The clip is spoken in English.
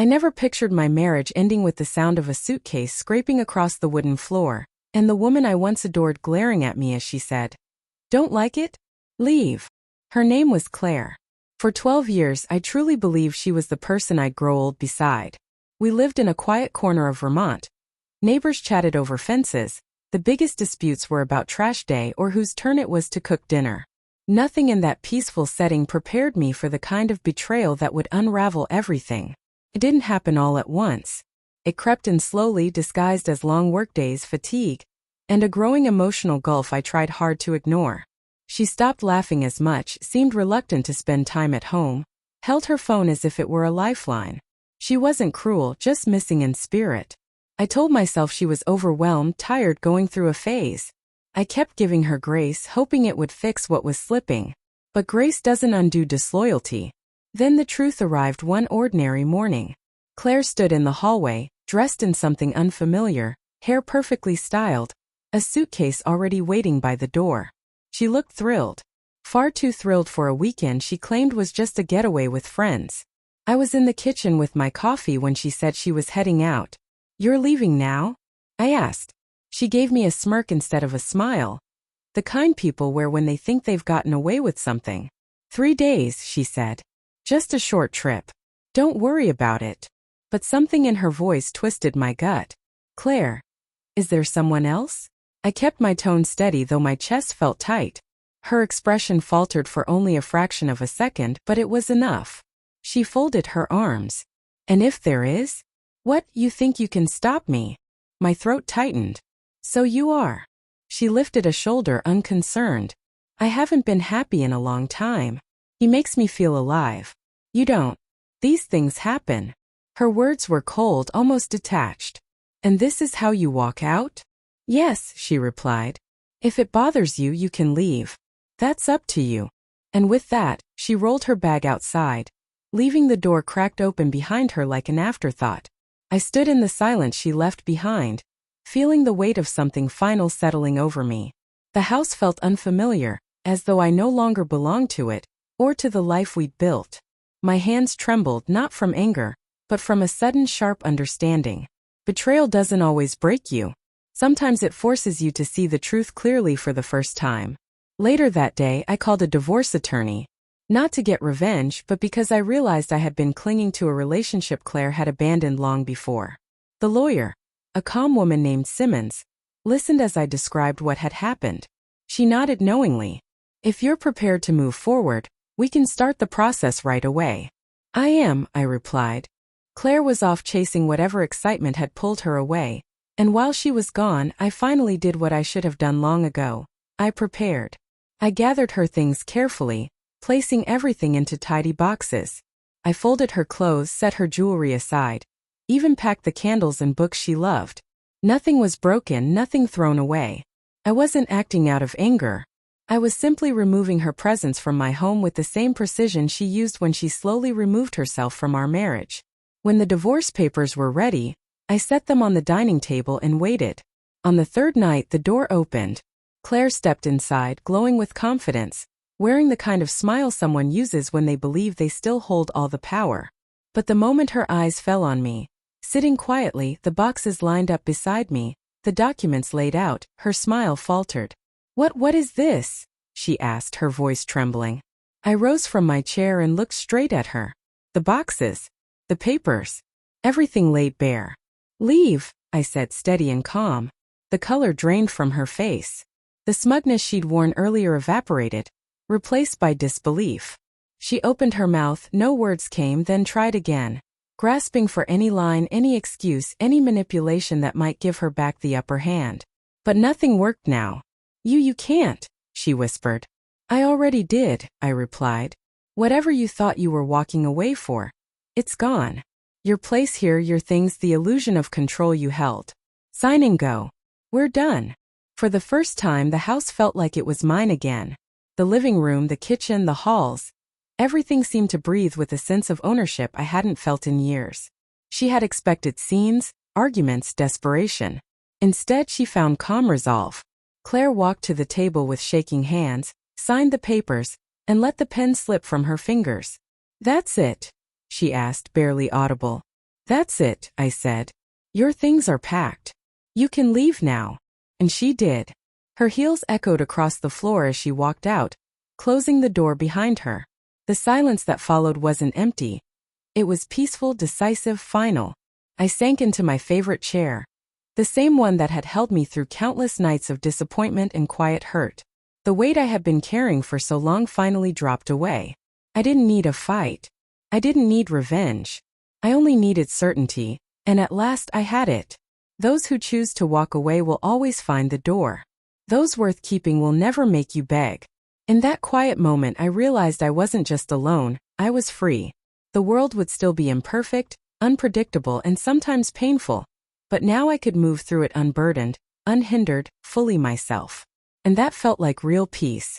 I never pictured my marriage ending with the sound of a suitcase scraping across the wooden floor, and the woman I once adored glaring at me as she said, "Don't like it? Leave." Her name was Claire. For 12 years I truly believed she was the person I'd grow old beside. We lived in a quiet corner of Vermont. Neighbors chatted over fences. The biggest disputes were about trash day or whose turn it was to cook dinner. Nothing in that peaceful setting prepared me for the kind of betrayal that would unravel everything. It didn't happen all at once. It crept in slowly, disguised as long workdays, fatigue, and a growing emotional gulf I tried hard to ignore. She stopped laughing as much, seemed reluctant to spend time at home, held her phone as if it were a lifeline. She wasn't cruel, just missing in spirit. I told myself she was overwhelmed, tired, going through a phase. I kept giving her grace, hoping it would fix what was slipping. But grace doesn't undo disloyalty. Then the truth arrived one ordinary morning. Claire stood in the hallway, dressed in something unfamiliar, hair perfectly styled, a suitcase already waiting by the door. She looked thrilled. Far too thrilled for a weekend she claimed was just a getaway with friends. I was in the kitchen with my coffee when she said she was heading out. "You're leaving now?" I asked. She gave me a smirk instead of a smile. The kind people wear when they think they've gotten away with something. 3 days, she said. Just a short trip. Don't worry about it. But something in her voice twisted my gut. Claire, is there someone else? I kept my tone steady though my chest felt tight. Her expression faltered for only a fraction of a second, but it was enough. She folded her arms. And if there is? What, you think you can stop me? My throat tightened. So you are. She lifted a shoulder unconcerned. I haven't been happy in a long time. He makes me feel alive. You don't. These things happen. Her words were cold, almost detached. And this is how you walk out? Yes, she replied. If it bothers you, you can leave. That's up to you. And with that, she rolled her bag outside, leaving the door cracked open behind her like an afterthought. I stood in the silence she left behind, feeling the weight of something final settling over me. The house felt unfamiliar, as though I no longer belonged to it, or to the life we'd built. My hands trembled not from anger, but from a sudden sharp understanding. Betrayal doesn't always break you. Sometimes it forces you to see the truth clearly for the first time. Later that day, I called a divorce attorney. Not to get revenge, but because I realized I had been clinging to a relationship Claire had abandoned long before. The lawyer, a calm woman named Simmons, listened as I described what had happened. She nodded knowingly. If you're prepared to move forward, we can start the process right away. I am, I replied. Claire was off chasing whatever excitement had pulled her away, and while she was gone, I finally did what I should have done long ago. I prepared. I gathered her things carefully, placing everything into tidy boxes. I folded her clothes, set her jewelry aside, even packed the candles and books she loved. Nothing was broken, nothing thrown away. I wasn't acting out of anger. I was simply removing her presence from my home with the same precision she used when she slowly removed herself from our marriage. When the divorce papers were ready, I set them on the dining table and waited. On the third night, the door opened. Claire stepped inside, glowing with confidence, wearing the kind of smile someone uses when they believe they still hold all the power. But the moment her eyes fell on me, sitting quietly, the boxes lined up beside me, the documents laid out, her smile faltered. What is this?" she asked, her voice trembling. I rose from my chair and looked straight at her. The boxes. The papers. Everything laid bare. "Leave," I said, steady and calm. The color drained from her face. The smugness she'd worn earlier evaporated, replaced by disbelief. She opened her mouth, no words came, then tried again, grasping for any line, any excuse, any manipulation that might give her back the upper hand. But nothing worked now. You can't," she whispered. "I already did," I replied. "Whatever you thought you were walking away for, it's gone. Your place here, your things, the illusion of control you held. Sign and go. We're done." For the first time, the house felt like it was mine again. The living room, the kitchen, the halls. Everything seemed to breathe with a sense of ownership I hadn't felt in years. She had expected scenes, arguments, desperation. Instead, she found calm resolve. Claire walked to the table with shaking hands, signed the papers, and let the pen slip from her fingers. "That's it?" she asked, barely audible. That's it, I said. Your things are packed. You can leave now. And she did. Her heels echoed across the floor as she walked out, closing the door behind her. The silence that followed wasn't empty. It was peaceful, decisive, final. I sank into my favorite chair. The same one that had held me through countless nights of disappointment and quiet hurt. The weight I had been carrying for so long finally dropped away. I didn't need a fight. I didn't need revenge. I only needed certainty, and at last I had it. Those who choose to walk away will always find the door. Those worth keeping will never make you beg. In that quiet moment, I realized I wasn't just alone, I was free. The world would still be imperfect, unpredictable, and sometimes painful, but now I could move through it unburdened, unhindered, fully myself. And that felt like real peace.